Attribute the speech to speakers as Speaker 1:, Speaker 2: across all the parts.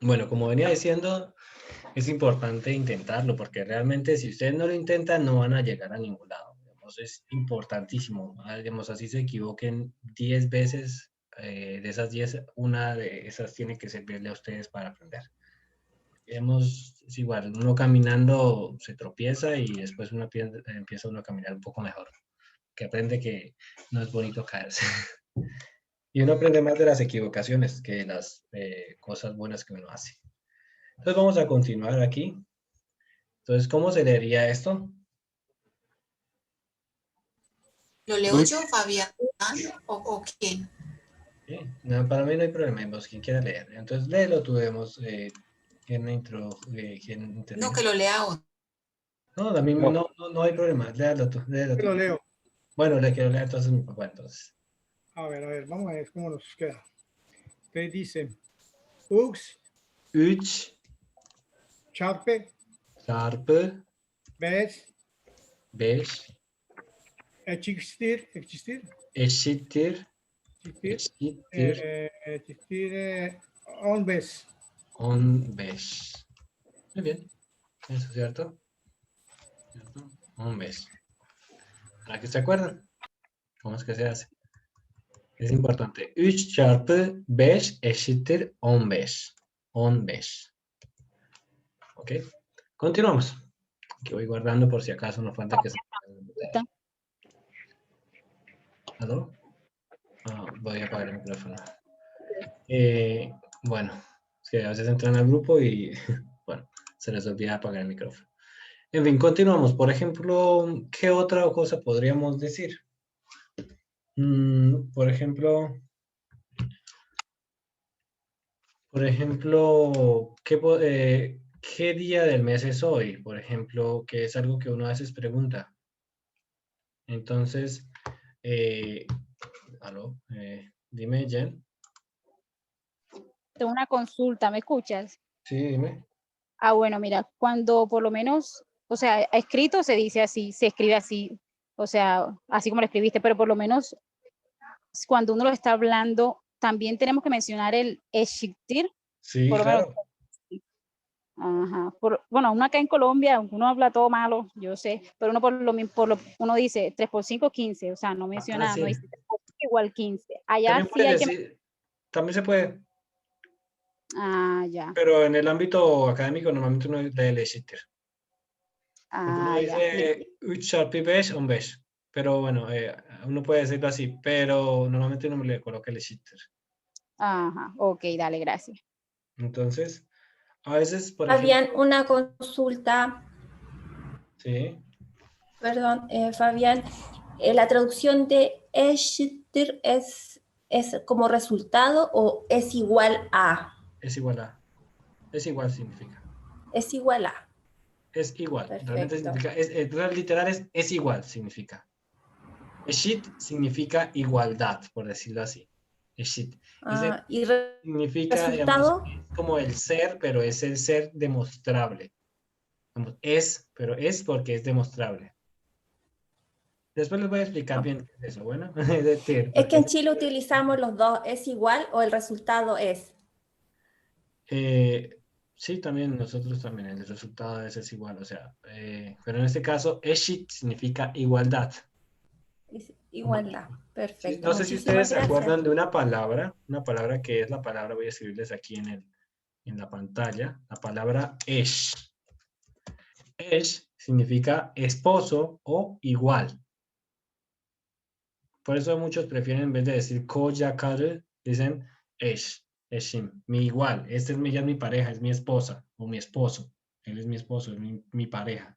Speaker 1: Bueno, como venía diciendo, es importante intentarlo, porque realmente si ustedes no lo intentan, no van a llegar a ningún lado. Digamos, es importantísimo. Digamos, así se equivoquen 10 veces, de esas 10, una de esas tiene que servirle a ustedes para aprender. Es igual, uno caminando se tropieza y después empieza uno a caminar un poco mejor, que aprende que no es bonito caerse. Y uno aprende más de las equivocaciones que de las cosas buenas que uno hace. Entonces vamos a continuar aquí. Entonces, ¿cómo se leería esto?
Speaker 2: ¿Lo leo
Speaker 1: Uch.
Speaker 2: yo, Fabián, o quién?
Speaker 1: Sí, no, para mí no hay problema, vos quien quiera leer. Entonces, léelo tú, vemos, quién
Speaker 2: No,
Speaker 1: intervino.
Speaker 2: que lo lea otro.
Speaker 1: No, a mí
Speaker 3: No,
Speaker 1: no hay problema, léalo tú, léelo tú.
Speaker 3: lo leo.
Speaker 1: Bueno, le quiero leer entonces a mi papá, entonces.
Speaker 3: A ver, vamos a ver cómo nos queda. Entonces dice, Ux,
Speaker 1: Üç
Speaker 3: Charpe,
Speaker 1: çarpı
Speaker 3: Bes,
Speaker 1: 5
Speaker 3: Existir,
Speaker 1: eşittir,
Speaker 3: Existir,
Speaker 1: eşittir
Speaker 3: Existir, 15.
Speaker 1: 15. Muy bien, eso es cierto. ¿Cierto? 15. Para que se acuerden, ¿cómo es que se hace? Es importante. 3 çarpı 5 eşittir 15. 15. ¿Ok? Continuamos. Que voy guardando por si acaso no falta que se... ¿Aló? Voy a apagar el micrófono. Bueno, es que a veces entran al grupo y, bueno, se les olvida apagar el micrófono. En fin, continuamos. Por ejemplo, ¿qué otra cosa podríamos decir? Por ejemplo, ¿qué día del mes es hoy? Por ejemplo, que es algo que uno a veces pregunta. Entonces, ¿aló? Dime, Jen.
Speaker 4: Tengo una consulta, ¿me escuchas?
Speaker 1: Sí, dime.
Speaker 4: Ah, bueno, mira, cuando por lo menos, o sea, escrito se dice así, se escribe así, o sea, así como lo escribiste, pero por lo menos cuando uno lo está hablando, también tenemos que mencionar el existir,
Speaker 1: Sí,
Speaker 4: por lo menos.
Speaker 1: claro.
Speaker 4: Ajá. Bueno, uno acá en Colombia, uno habla todo malo, yo sé, pero uno uno dice 3 por 5, 15, o sea, no
Speaker 1: Ah,
Speaker 4: menciona, no
Speaker 1: sí.
Speaker 4: dice 3 por 5 igual 15. Allá
Speaker 1: También
Speaker 4: sí
Speaker 1: puedes
Speaker 4: hay que...
Speaker 1: decir, también se puede,
Speaker 4: Ah, ya,
Speaker 1: pero en el ámbito académico normalmente uno lee el existir. Uno
Speaker 4: ya, listo.
Speaker 1: dice 3 çarpı 5, 15. Pero bueno, uno puede decirlo así, pero normalmente uno le coloca el existir.
Speaker 4: Ajá, ok, dale, gracias.
Speaker 1: Entonces, a veces, por
Speaker 5: Fabián,
Speaker 1: ejemplo,
Speaker 5: una consulta,
Speaker 1: sí,
Speaker 5: perdón, Fabián, la traducción de eşittir es como resultado o es igual a,
Speaker 1: es igual a. Es igual significa.
Speaker 5: es igual a.
Speaker 1: Es igual. Realmente
Speaker 5: Perfecto.
Speaker 1: significa, literal es igual significa. Eşit significa igualdad, por decirlo así. Eşit.
Speaker 5: ¿Y
Speaker 1: Significa, digamos,
Speaker 5: resultado?
Speaker 1: es como el ser, pero es el ser demostrable. Es, pero es porque es demostrable. Después les voy a explicar bien qué es eso, bueno, es decir,
Speaker 5: Es que
Speaker 1: porque
Speaker 5: en Chile utilizamos los dos, ¿es igual o el resultado es?
Speaker 1: sí, también nosotros también, el resultado es igual, o sea, pero en este caso, eşit significa igualdad.
Speaker 5: Es igualdad.
Speaker 1: Sí,
Speaker 5: Perfecto.
Speaker 1: no sé si
Speaker 5: Muchísimas
Speaker 1: ustedes se
Speaker 5: gracias.
Speaker 1: acuerdan de una palabra que es la palabra, voy a escribirles aquí en la pantalla, la palabra eş. Eş significa esposo o igual. Por eso muchos prefieren, en vez de decir koca, dicen eş, eşim, mi igual. Ya es mi pareja, es mi esposa o mi esposo. Él es mi esposo, es mi pareja.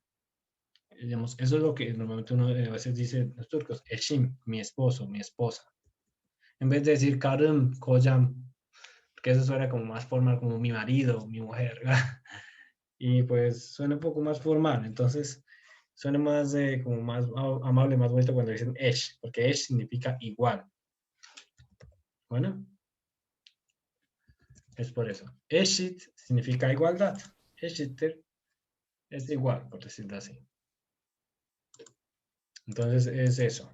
Speaker 1: Digamos, eso es lo que normalmente uno a veces dice los turcos, eşim, mi esposo, mi esposa. En vez de decir karım, kocam, porque eso suena como más formal, como mi marido, mi mujer. Y pues suena un poco más formal. Entonces, suena más como más amable, más bonito cuando dicen esh, porque esh significa igual. Bueno, es por eso. Eşit significa igualdad. Eşittir es igual, por decirlo así. Entonces, es eso.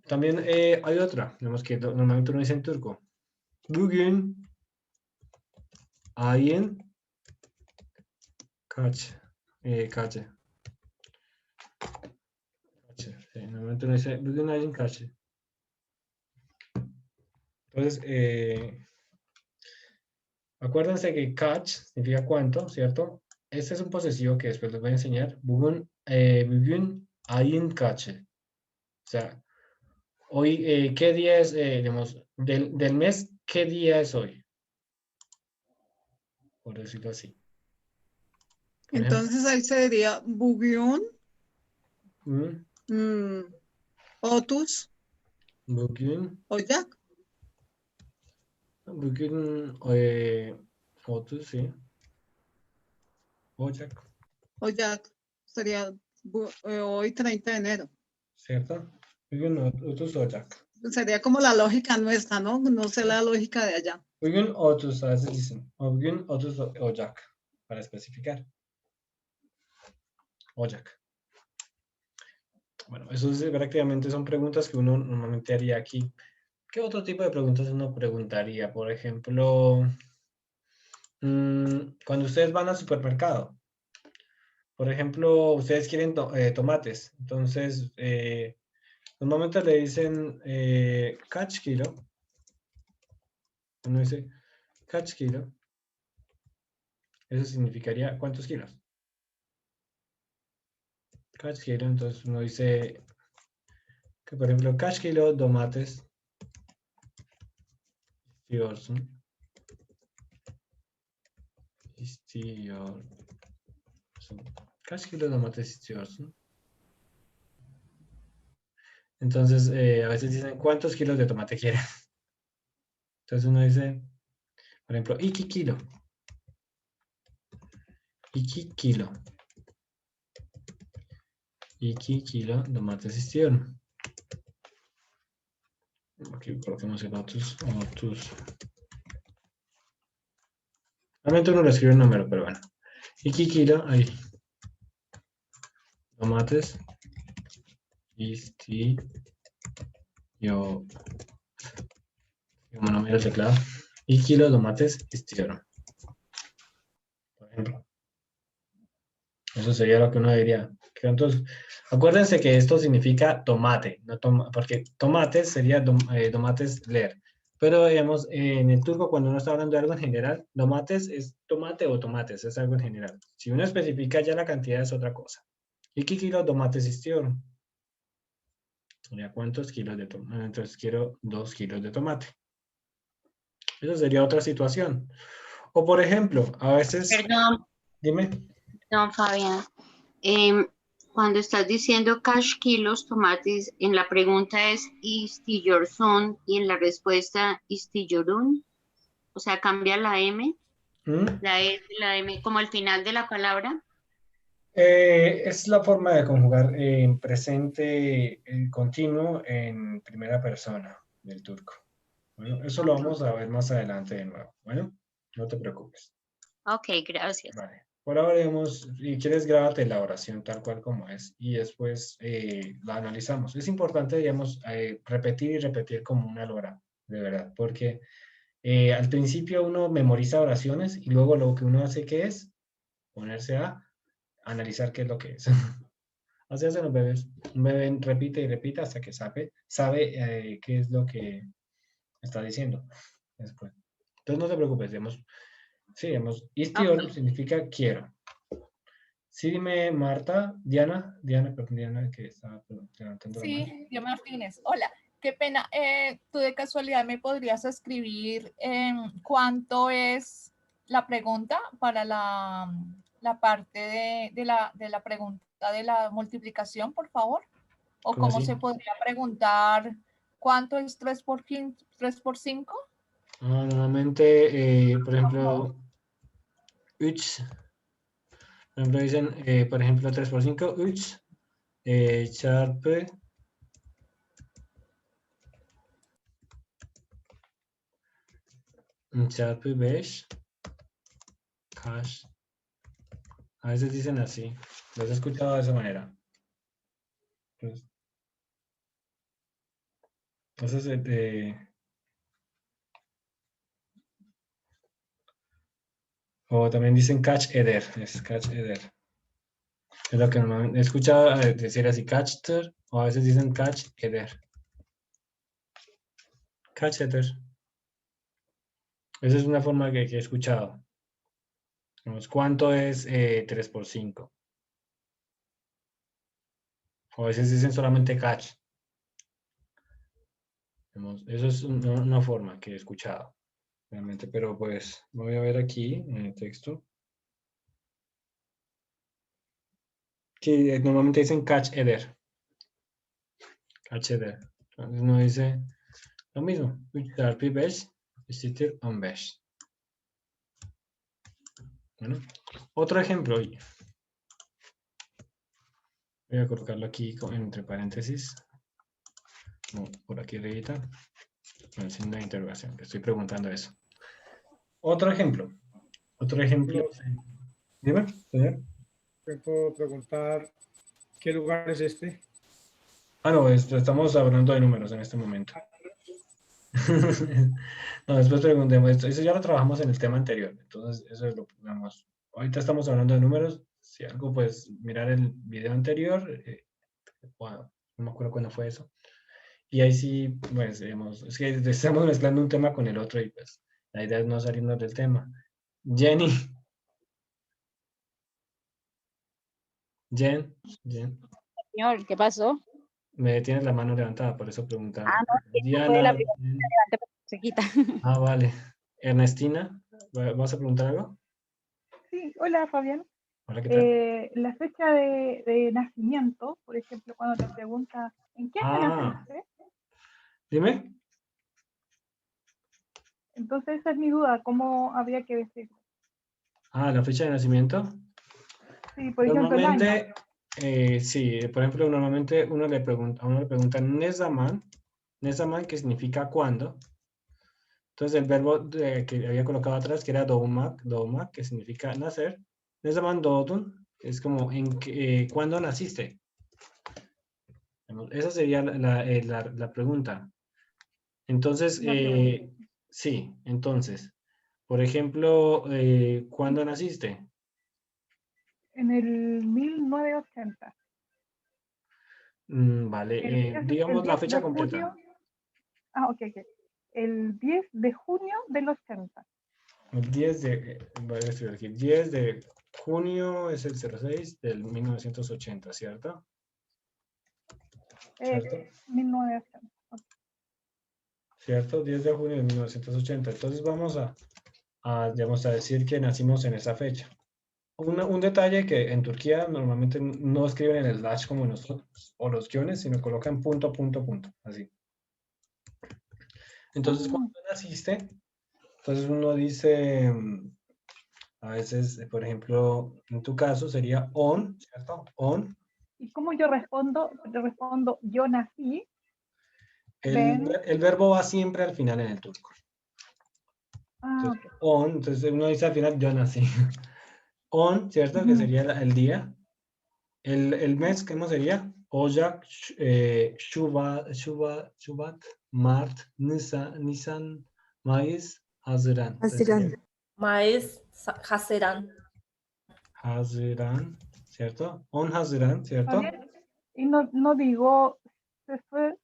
Speaker 1: También hay otra, digamos que normalmente uno dice en turco. Bugün Ayin calle. Calle. Sí, normalmente uno dice, bugün ayin calle. Entonces, acuérdense que catch significa cuánto, ¿cierto? Este es un posesivo que después les voy a enseñar. Bugün ayın kaçı. O sea, hoy, ¿qué día es, digamos, del mes, qué día es hoy? Por decirlo así. Por ejemplo,
Speaker 6: Entonces ahí sería Bugün,
Speaker 1: mm,
Speaker 6: 30
Speaker 1: bugün,
Speaker 6: Ocak.
Speaker 1: bugün, 30, sí. Ocak,
Speaker 6: Ocak sería hoy 30 de enero.
Speaker 1: ¿cierto? Bugün 30 Ocak.
Speaker 6: Sería como la lógica nuestra, ¿no? No sé la lógica de allá.
Speaker 1: Bugün 30, a veces dicen. O bugün 30 Ocak, para especificar. Ocak. Bueno, eso prácticamente son preguntas que uno normalmente haría aquí. ¿Qué otro tipo de preguntas uno preguntaría? Por ejemplo, cuando ustedes van al supermercado, por ejemplo, ustedes quieren tomates, entonces normalmente le dicen kaç kilo. Uno dice kaç kilo. Eso significaría ¿cuántos kilos? Kaç kilo, entonces uno dice que por ejemplo kaç kilo tomates istiyorsun? Kaç kilo domates istiyorsun? Entonces, a veces dicen, ¿cuántos kilos de tomate quieren? Entonces uno dice, por ejemplo, iki kilo. Iki kilo. Iki kilo domates istiyorum. Aquí coloquemos el otros. Realmente uno lo escribe el número, pero bueno. Iki kilo, ahí. Tomates istiyorum. Como no miro el teclado. Y kilo tomates istiyorum. Por ejemplo. Eso sería lo que uno diría. Entonces, acuérdense que esto significa tomate, no porque tomates sería tomates leer. Pero digamos, en el turco, cuando uno está hablando de algo en general, tomates es tomate o tomates, es algo en general. Si uno especifica ya la cantidad es otra cosa. ¿Y qué kilo tomates istiyorum? Sería ¿cuántos kilos de tomate? Entonces quiero 2 kilos de tomate. Eso sería otra situación. O por ejemplo, a veces,
Speaker 7: Perdón,
Speaker 1: dime.
Speaker 7: perdón, Fabián. Cuando estás diciendo cash kilos tomates, en la pregunta es istiyorsun y en la respuesta istiyorun. O sea, cambia la M, la S, la M, como al final de la palabra.
Speaker 1: Es la forma de conjugar en presente continuo en primera persona del turco. Bueno, eso lo vamos a ver más adelante de nuevo. Bueno, no te preocupes.
Speaker 7: Ok, gracias.
Speaker 1: Vale. Por ahora, digamos, si quieres, grábate la oración tal cual como es y después la analizamos. Es importante, digamos, repetir y repetir como una lora, de verdad, porque al principio uno memoriza oraciones y luego lo que uno hace, ¿qué es? Ponerse a analizar qué es lo que es. Así hacen los bebés. Un bebé repite y repite hasta que sabe qué es lo que está diciendo después. Entonces no te preocupes, digamos, istiyorum
Speaker 7: Ok.
Speaker 1: significa quiero. Sí, dime Marta, perdón, Diana, que estaba levantando la mano.
Speaker 8: Sí, Diana Martínez. Hola, qué pena. ¿Tú de casualidad me podrías escribir cuánto es la pregunta para la parte de la pregunta de la multiplicación, por favor? ¿O
Speaker 1: ¿Cómo
Speaker 8: cómo
Speaker 1: así?
Speaker 8: se podría preguntar cuánto es 3 por 5?
Speaker 1: Normalmente, por ejemplo, 3, por ejemplo, dicen, por ejemplo, 3 por 5, 3, çarpı çarpı 5 kaç. A veces dicen así. Los he escuchado de esa manera. Entonces, O también dicen catch eder, es catch eder. Es lo que normalmente he escuchado decir así, catcher, o a veces dicen catch eder. Catch eder. Esa es una forma que he escuchado. Vamos, ¿cuánto es 3 por 5? O a veces dicen solamente catch. Vamos, eso es una forma que he escuchado. Realmente, pero pues voy a ver aquí en el texto. Que normalmente dicen catch eder. Catch eder. Entonces uno dice lo mismo. 3 çarpı 5 eşittir 15. Bueno, otro ejemplo. Voy a colocarlo aquí entre paréntesis. Por aquí arriba. Con signo de interrogación. Que estoy preguntando eso. Otro ejemplo. Otro ejemplo. Dime, señor.
Speaker 3: Te puedo preguntar, ¿qué lugar es este?
Speaker 1: Ah, no, estamos hablando de números en este momento. No, después preguntemos esto. Eso ya lo trabajamos en el tema anterior. Entonces, eso es lo que vamos. Ahorita estamos hablando de números. Si algo, pues mirar el video anterior. Bueno, no me acuerdo cuándo fue eso. Y ahí sí, pues, es que estamos mezclando un tema con el otro y pues la idea es no salirnos del tema. Jenny. Jen,
Speaker 4: Señor, ¿qué pasó?
Speaker 1: me tienes la mano levantada, por eso preguntaba.
Speaker 4: Ah, no, es que fue
Speaker 1: Diana.
Speaker 4: la primera que levanté, pero se quita.
Speaker 1: Ah, vale. Ernestina, ¿vas a preguntar algo?
Speaker 9: Sí, hola Fabián.
Speaker 1: Hola, ¿qué tal?
Speaker 9: La fecha de nacimiento, por ejemplo, cuando te pregunta ¿en qué año
Speaker 1: Ah,
Speaker 9: naciste?
Speaker 1: dime.
Speaker 9: Entonces esa es mi duda, ¿cómo habría que decir?
Speaker 1: Ah, la fecha de nacimiento.
Speaker 9: Sí, por ejemplo, el año.
Speaker 1: Normalmente, sí, por ejemplo, normalmente uno le pregunta Nezaman, Nezaman que significa cuándo. Entonces el verbo que había colocado atrás, que era Doğmak, que significa nacer. Nezaman doğdun, es como ¿cuándo naciste? Esa sería la pregunta. Entonces, sí, entonces, por ejemplo, ¿cuándo naciste?
Speaker 9: En el 1980.
Speaker 1: Vale, digamos la
Speaker 9: 10
Speaker 1: fecha
Speaker 9: de
Speaker 1: completa.
Speaker 9: junio. Ah, ok. El 10 de junio del 80.
Speaker 1: El 10 voy a escribir aquí, 10 de junio es el 06 del 1980, ¿cierto? ¿Cierto?
Speaker 9: 1980. Okay.
Speaker 1: ¿Cierto? 10 de junio de 1980. Entonces vamos digamos, a decir que nacimos en esa fecha. Un detalle que en Turquía normalmente no escriben en el slash como nosotros, o los guiones, sino colocan punto, punto, punto, así. Entonces, cuando naciste, entonces uno dice, a veces, por ejemplo, en tu caso sería on, ¿cierto? On.
Speaker 9: ¿Y cómo yo respondo? Yo respondo, yo nací.
Speaker 1: El verbo va siempre al final en el turco. Entonces,
Speaker 9: Okay.
Speaker 1: on, entonces uno dice al final, yo nací. On, ¿cierto? Que sería el día. El mes, ¿cómo sería? Ocak, Şubat, Mart, Nisan, Mayıs, Haziran.
Speaker 5: Mayıs, Haziran.
Speaker 1: Haziran, ¿cierto? 10 Haziran, ¿cierto?
Speaker 9: Y no digo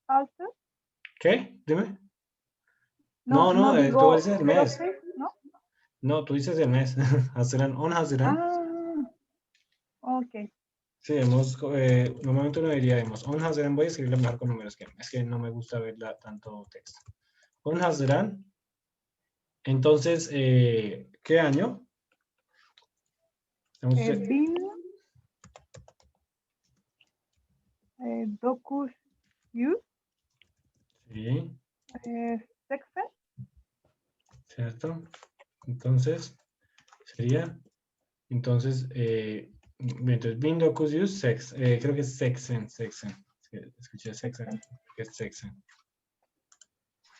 Speaker 9: altı.
Speaker 1: ¿Qué? Dime.
Speaker 9: No digo,
Speaker 1: tú dices el mes.
Speaker 9: 06, ¿no?
Speaker 1: No, tú dices el mes. Haziran, 10 Haziran.
Speaker 9: Ok.
Speaker 1: Sí, normalmente uno diría, 10 Haziran, voy a escribirlo mejor con números, que es que no me gusta verla tanto texto. 10 Haziran. Entonces, ¿qué año?
Speaker 9: 1900.
Speaker 1: Sí.
Speaker 9: Sexta.
Speaker 1: ¿Cierto? Entonces, sería, entonces 1900, creo que es Sexen. Escuché Sexen, que es Sexen.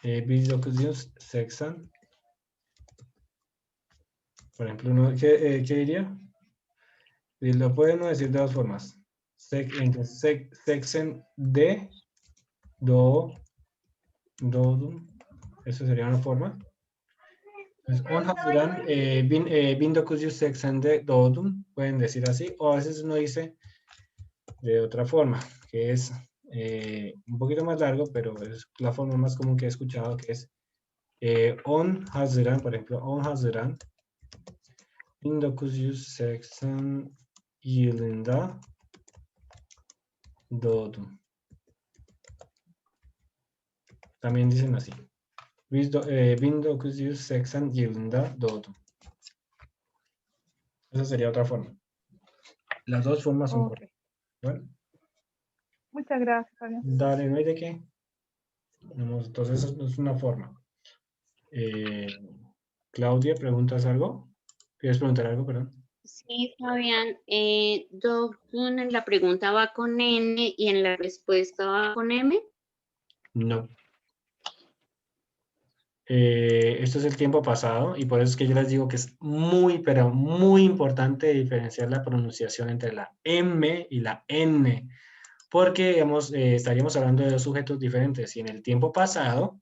Speaker 1: 1980. Por ejemplo, ¿qué diría? Y lo puede uno decir de dos formas. Entonces, Sexen de Dodum. Eso sería una forma. Entonces, 10 Haziran, 1980'de doğdum, pueden decir así, o a veces uno dice de otra forma, que es un poquito más largo, pero es la forma más común que he escuchado, que es 10 Haziran, por ejemplo, 10 Haziran 1980 yılında doğdum. También dicen así. 1980 yılında doğdum. Esa sería otra forma. Las dos formas son
Speaker 9: Ok.
Speaker 1: correctas. Bueno,
Speaker 9: Muchas gracias, Fabián.
Speaker 1: dale, no hay de qué. Entonces, eso es una forma. Claudia, ¿preguntas algo? ¿Quieres preguntar algo, perdón?
Speaker 7: Sí, Fabián, Dogtun en la pregunta va con N y en la respuesta va con M.
Speaker 1: No. Esto es el tiempo pasado y por eso es que yo les digo que es muy, pero muy importante diferenciar la pronunciación entre la M y la N, porque digamos, estaríamos hablando de dos sujetos diferentes y en el tiempo pasado,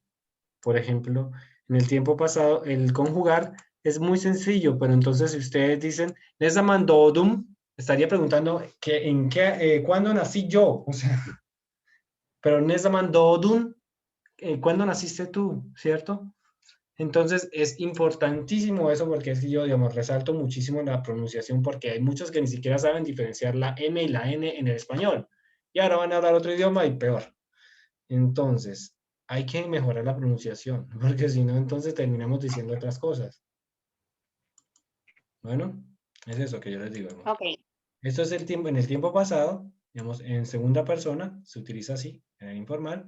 Speaker 1: por ejemplo, en el tiempo pasado el conjugar es muy sencillo, pero entonces si ustedes dicen ne zaman doğdum, estaría preguntando ¿cuándo nací yo? O sea, pero ne zaman doğdun, ¿cuándo naciste tú? ¿Cierto? Entonces es importantísimo eso porque es que yo, digamos, resalto muchísimo la pronunciación porque hay muchos que ni siquiera saben diferenciar la M y la N en el español. Y ahora van a hablar otro idioma y peor. Entonces, hay que mejorar la pronunciación porque si no, entonces terminamos diciendo otras cosas. Bueno, es eso que yo les digo.
Speaker 7: Ok.
Speaker 1: Esto es el tiempo, en el tiempo pasado, digamos, en segunda persona se utiliza así, en el informal.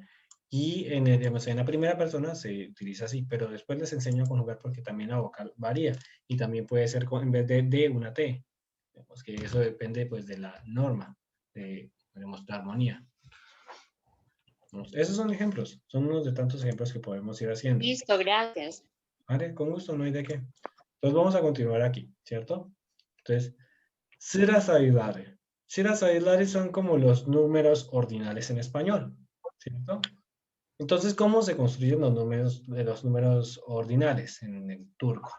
Speaker 1: Y digamos, en la primera persona se utiliza así, pero después les enseño a conjugar porque también la vocal varía y también puede ser en vez de una T. Digamos que eso depende pues de la norma, de digamos, la armonía. Esos son ejemplos, son unos de tantos ejemplos que podemos ir haciendo.
Speaker 7: Listo, gracias.
Speaker 1: Vale, con gusto, no hay de qué. Entonces vamos a continuar aquí, ¿cierto? Entonces, sıra sayıları. Sıra sayıları son como los números ordinales en español, ¿cierto? Entonces, ¿cómo se construyen los números ordinales en el turco?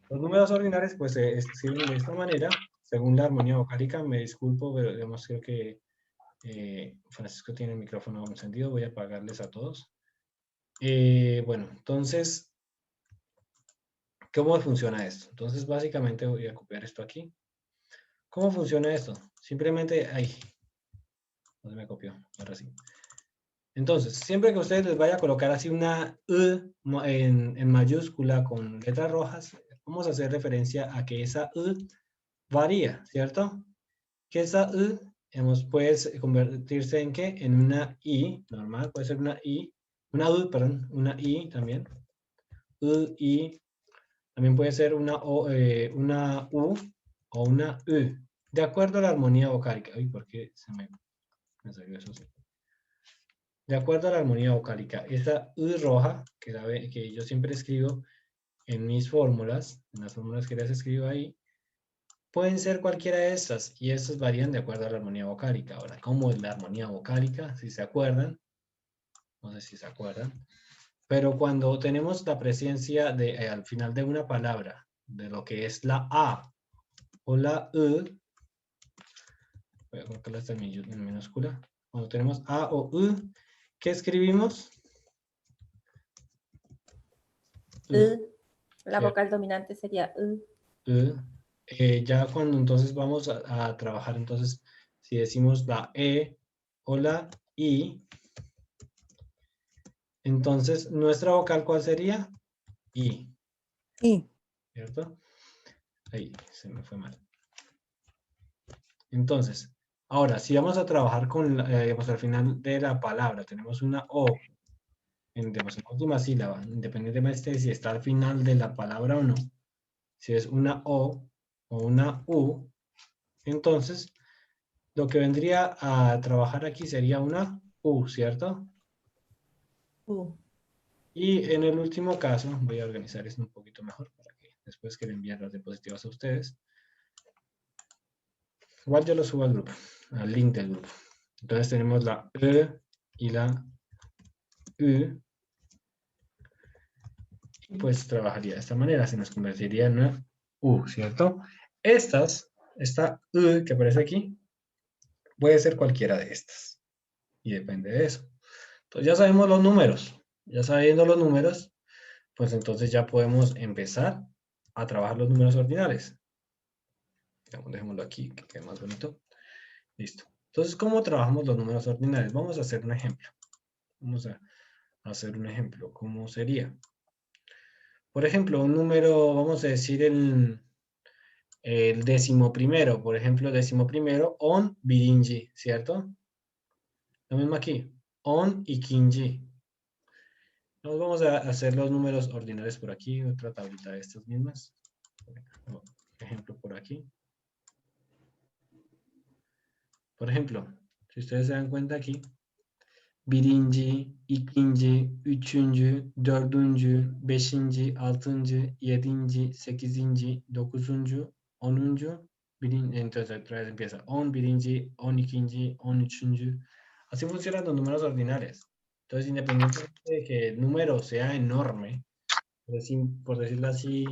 Speaker 1: Los números ordinales, pues, se escriben de esta manera, según la armonía vocálica. Me disculpo, pero digamos, creo que Francisco tiene el micrófono encendido. Voy a apagarles a todos. Bueno, entonces, ¿cómo funciona esto? Entonces, básicamente voy a copiar esto aquí. ¿Cómo funciona esto? Simplemente, ahí. No se me copió, ahora sí. Entonces, siempre que ustedes les vaya a colocar así una E en mayúscula con letras rojas, vamos a hacer referencia a que esa E varía, ¿cierto? Que esa E puede convertirse en ¿qué? En una I, normal, puede ser una I, una U, perdón, una I también. U, I, también puede ser una U o una U, de acuerdo a la armonía vocálica. Uy, ¿por qué se me salió eso? Sí. De acuerdo a la armonía vocálica, esa U roja, que yo siempre escribo en mis fórmulas, en las fórmulas que les escribo ahí, pueden ser cualquiera de estas, y estas varían de acuerdo a la armonía vocálica. Ahora, ¿cómo es la armonía vocálica? Si se acuerdan, no sé si se acuerdan, pero cuando tenemos la presencia al final de una palabra, de lo que es la A o la U, voy a colocarla hasta en minúscula, cuando tenemos A o U, ¿qué escribimos?
Speaker 5: La vocal dominante sería
Speaker 1: ya cuando entonces vamos a trabajar, entonces, si decimos la E o la I, entonces, ¿nuestra vocal cuál sería? I.
Speaker 10: I.
Speaker 1: ¿Cierto? Ahí, se me fue mal. Entonces, ahora, si vamos a trabajar con, digamos, al final de la palabra, tenemos una O, en la última sílaba, independientemente de si está al final de la palabra o no, si es una O o una U, entonces, lo que vendría a trabajar aquí sería una U, ¿cierto? Y en el último caso, voy a organizar esto un poquito mejor para que después que le envíen las diapositivas a ustedes. Igual yo lo subo al grupo, al link del grupo. Entonces tenemos la E y la U. pues trabajaría de esta manera, se nos convertiría en una U, ¿cierto? Esta U que aparece aquí, puede ser cualquiera de estas. Y depende de eso. Entonces ya sabemos los números. Ya sabiendo los números, pues entonces ya podemos empezar a trabajar los números ordinales. Dejémoslo aquí, que quede más bonito. Listo. Entonces, ¿cómo trabajamos los números ordinales? Vamos a hacer un ejemplo. Vamos a hacer un ejemplo. ¿Cómo sería? Por ejemplo, un número, vamos a decir el 11º, por ejemplo, 11º, on birinci, ¿cierto? Lo mismo aquí, on ikinci. Nos vamos a hacer los números ordinales por aquí, otra tablita de estas mismas. Ejemplo por aquí. Por ejemplo, si ustedes se dan cuenta aquí, birinci, ikinci, üçüncü, dördüncü, beşinci, altıncı, yedinci, sekizinci, dokuzuncu, onuncu, entonces otra vez empieza on birinci, on ikinci, on üçüncü. Así funcionan los números ordinales. Entonces, independientemente de que el número sea enorme, por decirlo así,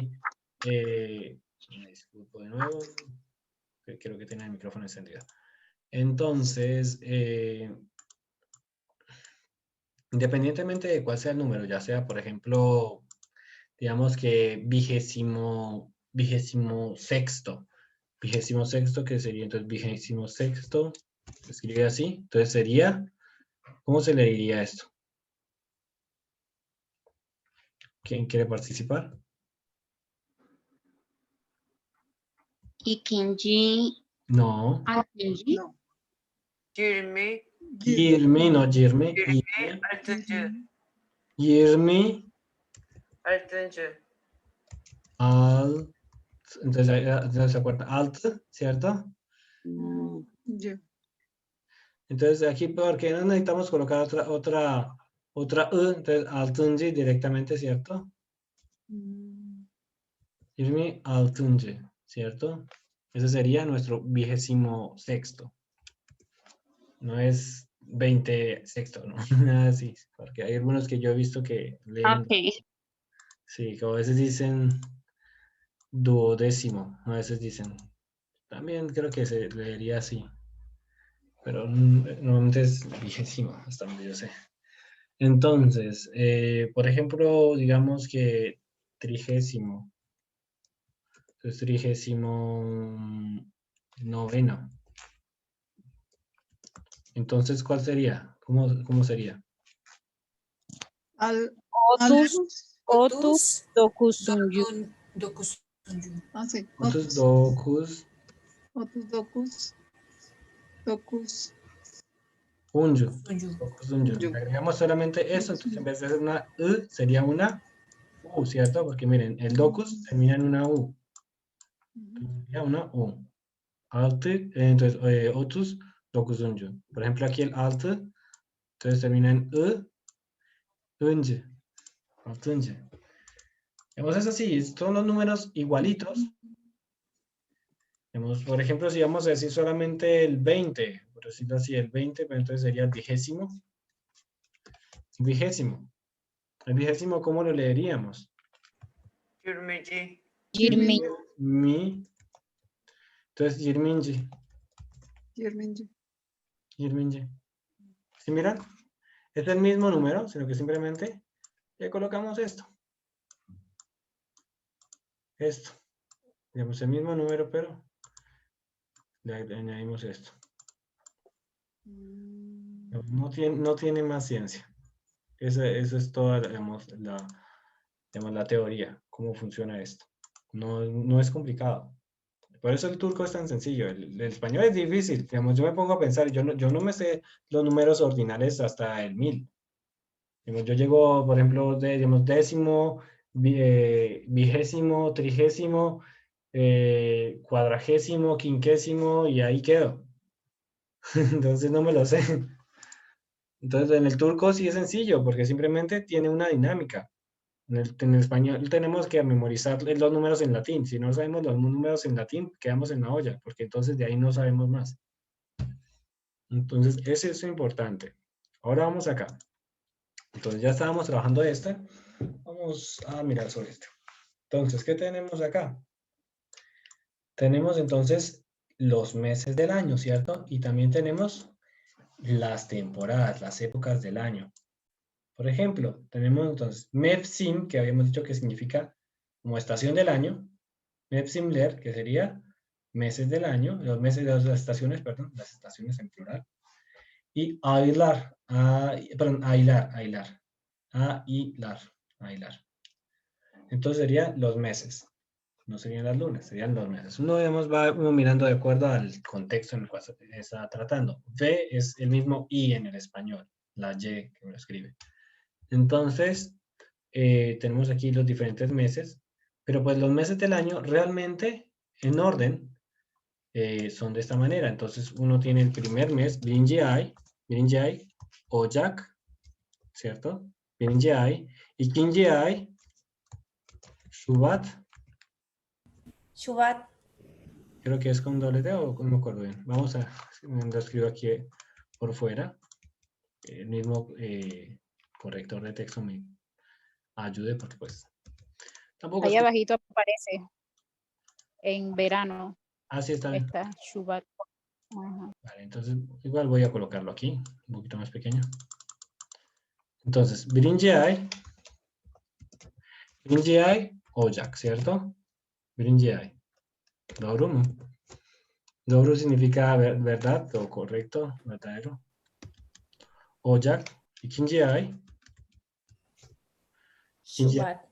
Speaker 1: me disculpo de nuevo, creo que tenía el micrófono encendido. Entonces, independientemente de cuál sea el número, ya sea, por ejemplo, digamos que vigésimo sexto, que sería entonces vigésimo sexto, se escribe así, entonces sería, ¿cómo se le diría esto? ¿Quién quiere participar?
Speaker 7: İkinci,
Speaker 1: No.
Speaker 7: altıncı,
Speaker 6: No. 20.
Speaker 1: 20, no 20.
Speaker 6: 26.
Speaker 1: 20
Speaker 6: 6.
Speaker 1: entonces se acuerda, alt, ¿cierto?
Speaker 6: Ya.
Speaker 1: Entonces aquí, porque no necesitamos colocar otra entonces altıncı directamente, ¿cierto? 26, ¿cierto? Ese sería nuestro 26º. No es 26º, ¿no? Nada así, porque hay algunos que yo he visto que leen.
Speaker 7: ok.
Speaker 1: Sí, que a veces dicen duodécimo, a veces dicen. También creo que se leería así. Pero normalmente es 20º, hasta donde yo sé. Entonces, por ejemplo, digamos que 30º. Entonces, 39º. Entonces, ¿cuál sería? ¿Cómo sería?
Speaker 4: Otus, dokuzuncu.
Speaker 2: Dokuzuncu.
Speaker 6: Ah, sí.
Speaker 1: Otus, dokuz,
Speaker 6: Docus.
Speaker 1: unju.
Speaker 2: Suncu.
Speaker 1: Dokuzuncu.
Speaker 6: Unju.
Speaker 1: Agregamos solamente eso, entonces en vez de ser una U, sería una U, ¿cierto? Porque miren, el docus termina en una U. Sería una U. Entonces, otus, dokuzuncu. Por ejemplo, aquí el altı, entonces termina en uncu. Altıncı. Es así, son los números igualitos. Por ejemplo, si vamos a decir solamente el 20, por decirlo así, el 20, pues entonces sería el vigésimo. Vigésimo. El vigésimo, ¿cómo lo leeríamos?
Speaker 4: Yirmi.
Speaker 1: Entonces, yirminci. ¿Sí miran? Es el mismo número, sino que simplemente le colocamos esto. Esto. Digamos el mismo número, pero le añadimos esto. No tiene más ciencia. Eso es toda, digamos, la teoría, cómo funciona esto. No es complicado. Por eso el turco es tan sencillo. El español es difícil. Digamos, yo me pongo a pensar, yo no me sé los números ordinales hasta el 1000. Digamos, yo llego, por ejemplo, digamos, décimo, vigésimo, trigésimo, cuadragésimo, quinquésimo, y ahí quedo. Entonces no me lo sé. Entonces en el turco sí es sencillo, porque simplemente tiene una dinámica. En el español tenemos que memorizar los números en latín. Si no sabemos los números en latín, quedamos en la olla, porque entonces de ahí no sabemos más. Entonces, eso es importante. Ahora vamos acá. Entonces ya estábamos trabajando esta. Vamos a mirar sobre esto. Entonces, ¿qué tenemos acá? Tenemos entonces los meses del año, ¿cierto? Y también tenemos las temporadas, las épocas del año. Por ejemplo, tenemos entonces Mevsim, que habíamos dicho que significa como estación del año. Mevsimler, que sería meses del año, los meses de las estaciones, perdón, las estaciones en plural. Y Aylar, perdón, Aylar. Entonces serían los meses. No serían las lunas, serían los meses. Va uno mirando de acuerdo al contexto en el cual se está tratando. V es el mismo I en el español, la Y que me lo escribe. Entonces, tenemos aquí los diferentes meses, pero pues los meses del año realmente, en orden, son de esta manera. Entonces, uno tiene el primer mes, Birinci ay, Ocak, ¿cierto? Birinci ay, ikinci ay, Şubat,
Speaker 5: Shubat.
Speaker 1: creo que es con doble T o no me acuerdo bien. Vamos a, lo escribo aquí por fuera. El mismo corrector de texto me ayude porque pues tampoco
Speaker 4: Ahí
Speaker 1: es que...
Speaker 4: abajito aparece en verano.
Speaker 1: Así está bien.
Speaker 4: Está Shubat. Ajá.
Speaker 1: Vale, entonces igual voy a colocarlo aquí, un poquito más pequeño. Entonces, Birinci ay, Ocak, ¿cierto? Birinci ay. Doğru mu? Doğru significa verdad o correcto, verdadero. Ocak, ikinci ay.
Speaker 5: Shubat.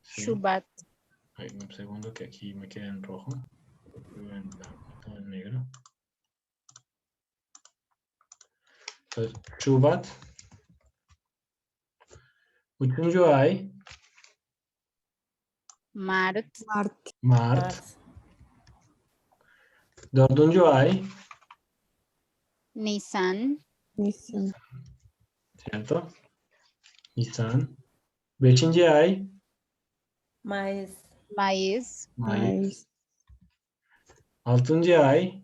Speaker 1: Sí.
Speaker 4: Shubat.
Speaker 1: Ay, un segundo que aquí me queda en rojo. En blanco, todo en negro. Entonces, Şubat. Üçüncü ay.
Speaker 4: Mart.
Speaker 1: Mart. Dördüncü ay.
Speaker 4: Nisan.
Speaker 1: ¿Cierto? Nisan. Beşinci ay.
Speaker 5: Mayıs.
Speaker 4: Mayıs.
Speaker 1: Altıncı ay.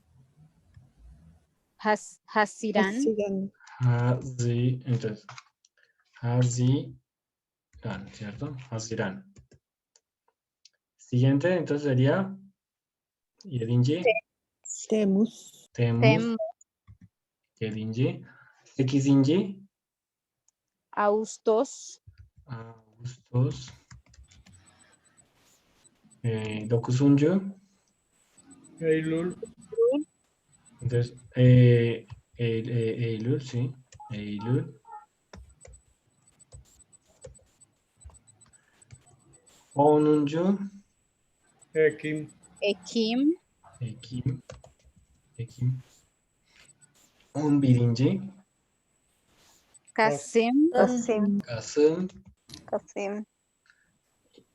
Speaker 4: Haziran.
Speaker 1: Entonces, Haziran, ¿cierto? Haziran. Siguiente, entonces sería Yedinci. Temmuz.
Speaker 4: Temmuz.
Speaker 1: Yedinci. Sekizinci.
Speaker 4: Ağustos.
Speaker 1: Ağustos. Dokuzuncu.
Speaker 3: Eylül.
Speaker 1: Entonces, Eylül, sí. Eylül. Onuncu.
Speaker 3: Ekim.
Speaker 4: Ekim.
Speaker 1: Ekim. 11.
Speaker 4: Kasım.
Speaker 1: Kasım. Kasım.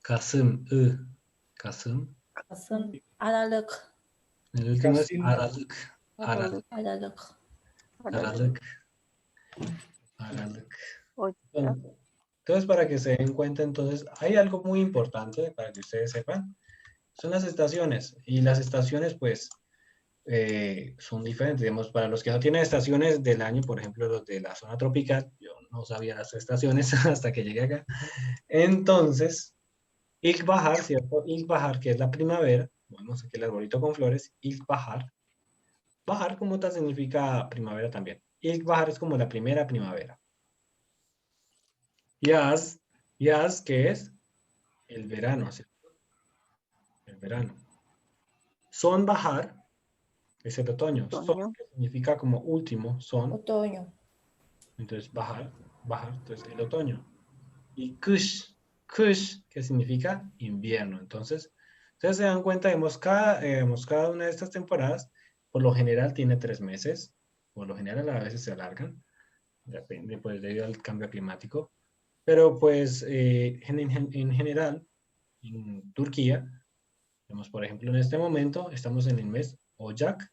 Speaker 1: Kasım.
Speaker 5: Kasım. Aralık.
Speaker 1: El último es
Speaker 3: Kasım.
Speaker 1: Aralık.
Speaker 5: Aralık.
Speaker 1: Aralık. Entonces, para que se den cuenta, entonces, hay algo muy importante para que ustedes sepan. Son las estaciones. Y las estaciones, pues, son diferentes. Digamos, para los que no tienen estaciones del año, por ejemplo, los de la zona tropical, yo no sabía las estaciones hasta que llegué acá. Entonces, İlkbahar, ¿cierto? İlkbahar, que es la primavera. Vemos aquí el arbolito con flores. İlkbahar. Bahar como tal significa primavera también. İlkbahar es como la primera primavera. Yaz, que es el verano, ¿cierto? El verano. Sonbahar es el otoño. Son, que significa como último, son.
Speaker 5: Otoño.
Speaker 1: Entonces, bahar, entonces el otoño. Y kış, que significa invierno. Entonces, ustedes se dan cuenta, cada una de estas temporadas, por lo general tiene 3 meses. Por lo general a veces se alargan. Depende, pues, debido al cambio climático. Pero, pues, en general, en Turquía, vemos, por ejemplo, en este momento, estamos en el mes Ocak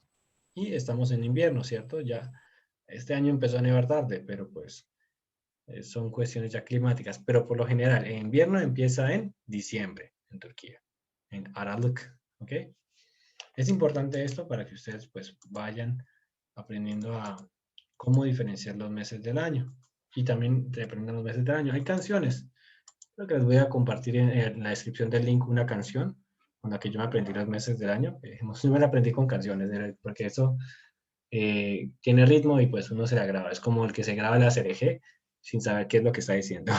Speaker 1: y estamos en invierno, ¿cierto? Ya este año empezó a nevar tarde, pero pues son cuestiones ya climáticas. Pero por lo general, el invierno empieza en diciembre en Turquía, en Aralık, ¿ok? Es importante esto para que ustedes pues vayan aprendiendo a cómo diferenciar los meses del año y también aprendan los meses del año. Hay canciones Creo que les voy a compartir en la descripción del link una canción con la que yo me aprendí los meses del año. Yo me la aprendí con canciones, porque eso tiene ritmo y pues uno se la graba. Es como el que se graba la CRG sin saber qué es lo que está diciendo.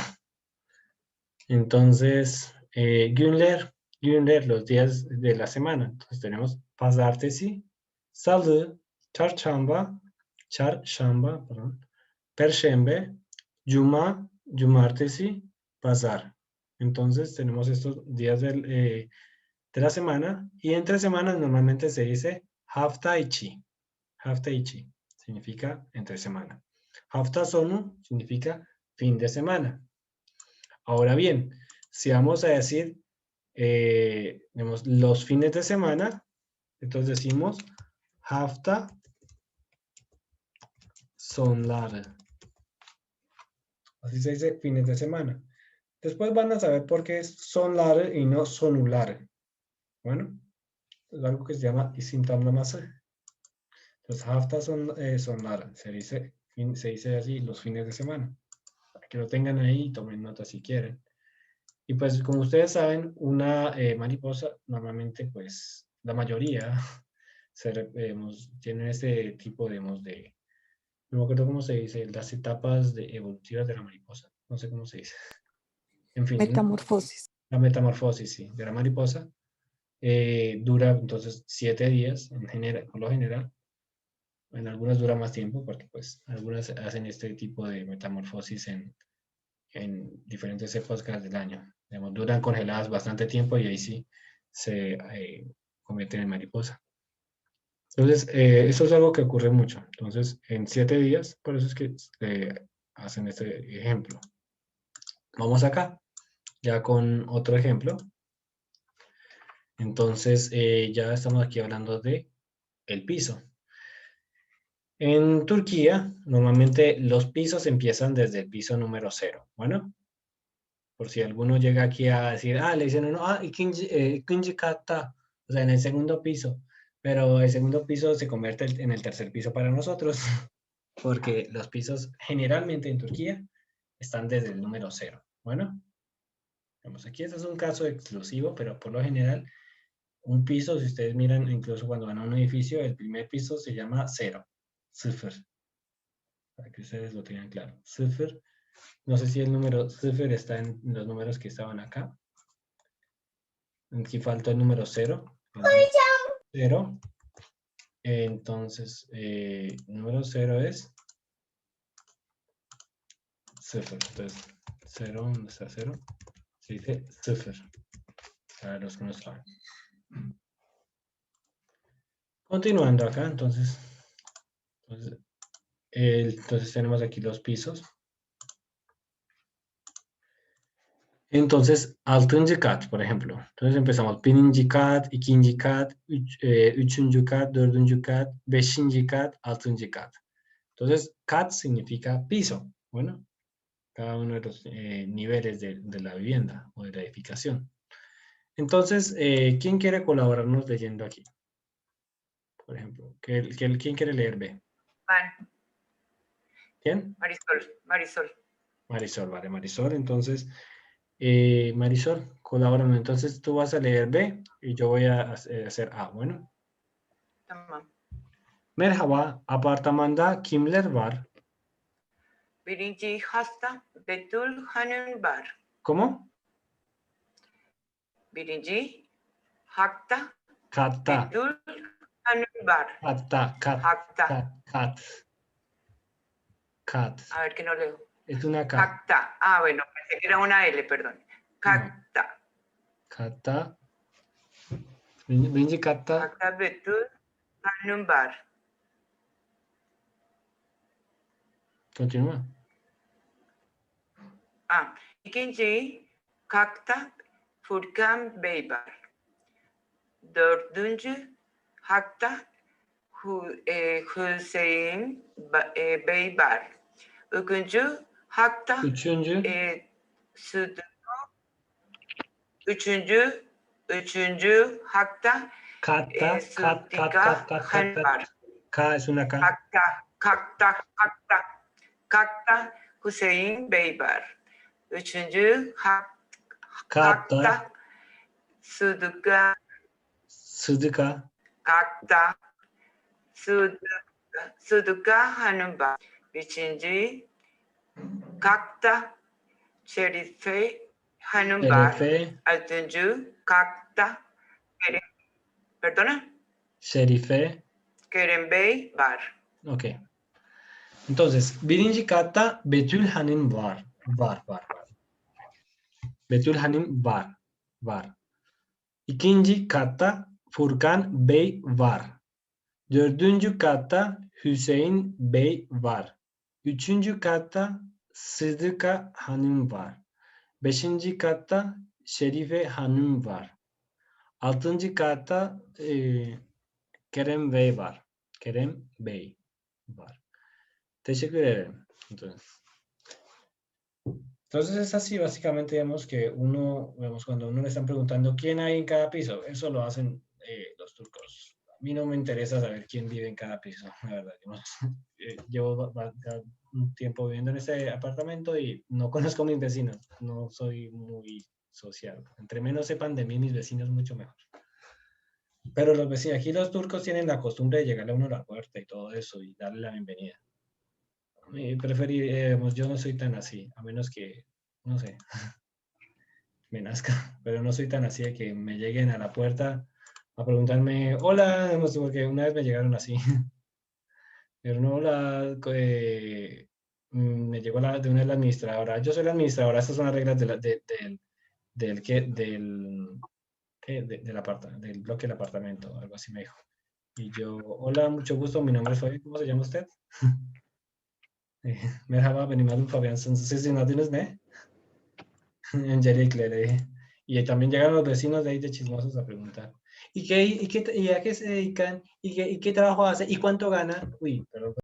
Speaker 1: Entonces, Günler, los días de la semana. Entonces tenemos Pazartesi, Salı, Çarşamba, perdón, Perşembe, Cuma, Cumartesi, Pazar. Entonces tenemos estos días de la semana y entre semanas normalmente se dice hafta içi. Hafta içi significa entre semana. Hafta sonu significa fin de semana. Ahora bien, si vamos a decir digamos, los fines de semana, entonces decimos hafta sonları. Así se dice fines de semana. Después van a saber por qué es sonları y no sonuları. Bueno, es algo que se llama isim tamlaması. Entonces hafta sonları. Se dice así los fines de semana. Para que lo tengan ahí y tomen nota si quieren. Y pues como ustedes saben, una mariposa normalmente pues la mayoría tienen este tipo de, no me acuerdo cómo se dice, las etapas evolutivas de la mariposa, no sé cómo se dice. En fin.
Speaker 2: Metamorfosis.
Speaker 1: La metamorfosis, sí, de la mariposa dura entonces 7 días en general, por lo general. En algunas dura más tiempo porque pues algunas hacen este tipo de metamorfosis en diferentes épocas del año. Digamos, duran congeladas bastante tiempo y ahí sí se convierten en mariposa. Entonces, eso es algo que ocurre mucho. Entonces, en 7 días, por eso es que hacen este ejemplo. Vamos acá, ya con otro ejemplo. Entonces, ya estamos aquí hablando de el piso. En Turquía, normalmente los pisos empiezan desde el piso número 0. Bueno, por si alguno llega aquí a decir, le dicen uno, ikinci katta, o sea, en el segundo piso, pero el segundo piso se convierte en el tercer piso para nosotros, porque los pisos generalmente en Turquía están desde el número 0. Bueno, vamos aquí, este es un caso exclusivo, pero por lo general, un piso, si ustedes miran, incluso cuando van a un edificio, el primer piso se llama 0, sıfır, para que ustedes lo tengan claro, sıfır. No sé si el número 0 está en los números que estaban acá. Aquí falta el número 0. 0. Entonces, el número 0 es 0. Entonces, 0, ¿dónde está 0? Se dice 0. Para los que no saben. Continuando acá, entonces tenemos aquí los pisos. Entonces, altıncı kat, por ejemplo. Entonces empezamos birinci kat, ikinci kat, üçüncü kat, dördüncü kat, beşinci kat, altıncı kat. Entonces, kat significa piso. Bueno, cada uno de los niveles de la vivienda o de la edificación. Entonces, ¿quién quiere colaborarnos leyendo aquí? Por ejemplo, ¿quién quiere leer B? ¿Quién?
Speaker 10: Marisol.
Speaker 1: Marisol, vale, Marisol. Entonces, Marisol, colabórame. Entonces tú vas a leer B y yo voy a hacer A. Bueno.
Speaker 10: Tamam.
Speaker 1: Merhaba, apartmanda kimler var?
Speaker 10: Birinci hasta Betül Hanım var.
Speaker 1: ¿Cómo?
Speaker 10: Birinci hatta
Speaker 1: Katta.
Speaker 10: Betül Hanım var.
Speaker 1: Kat.
Speaker 10: A ver que no leo.
Speaker 1: Es una K.
Speaker 10: Hatta. Bueno, pensé que era una L, perdón. Katta.
Speaker 1: Katta. Birinci katta.
Speaker 10: Hatta Betül Hanım var.
Speaker 1: Continúa.
Speaker 10: İkinci katta Furkan Bey var. Dördüncü hatta Hüseyin Bey var. Üçüncü hatta Üçüncü hatta Sıddıka Hanım var.
Speaker 1: K es una K.
Speaker 10: Kakta Hüseyin Bey var. Üçüncü
Speaker 1: Kakta,
Speaker 10: Suduka,
Speaker 1: Suduka,
Speaker 10: Kakta, Suduka ha는 bar. Beşinci, Kakta, Şerife ha는 bar.
Speaker 1: Şerife,
Speaker 10: Altıncı, Kakta, perdona,
Speaker 1: Şerife.
Speaker 10: Kerem Bey var.
Speaker 1: Ok. Entonces, birinci katta Betül Hanım var. Var. Betül Hanım var. İkinci katta Furkan Bey var. Dördüncü katta Hüseyin Bey var. Üçüncü katta Sıdıka Hanım var. Beşinci katta Şerife Hanım var. Altıncı katta Kerem Bey var. Kerem Bey var. Teşekkür ederim. Entonces es así, básicamente, digamos que uno, digamos, cuando uno le están preguntando quién hay en cada piso, eso lo hacen los turcos. A mí no me interesa saber quién vive en cada piso, la verdad. Digamos, llevo un tiempo viviendo en este apartamento y no conozco a mis vecinos, no soy muy social. Entre menos sepan de mí mis vecinos, mucho mejor. Pero los vecinos, aquí los turcos tienen la costumbre de llegarle a uno a la puerta y todo eso y darle la bienvenida. Yo no soy tan así, a menos que, no sé, me nazca, pero no soy tan así de que me lleguen a la puerta a preguntarme, hola, porque una vez me llegaron así, pero no, hola, me llegó de una vez la administradora, yo soy la administradora, estas son las reglas del bloque del apartamento, algo así me dijo. Y yo, hola, mucho gusto, mi nombre es Fabián, ¿cómo se llama usted? Merhaba, benim adım Fabian. Sizin adınız ne? Öncelikle le dije. Y también llegaron los vecinos de ahí de chismosos a preguntar. ¿Y a qué se dedican? ¿Y qué trabajo hace? ¿Y cuánto gana? Uy, perdón.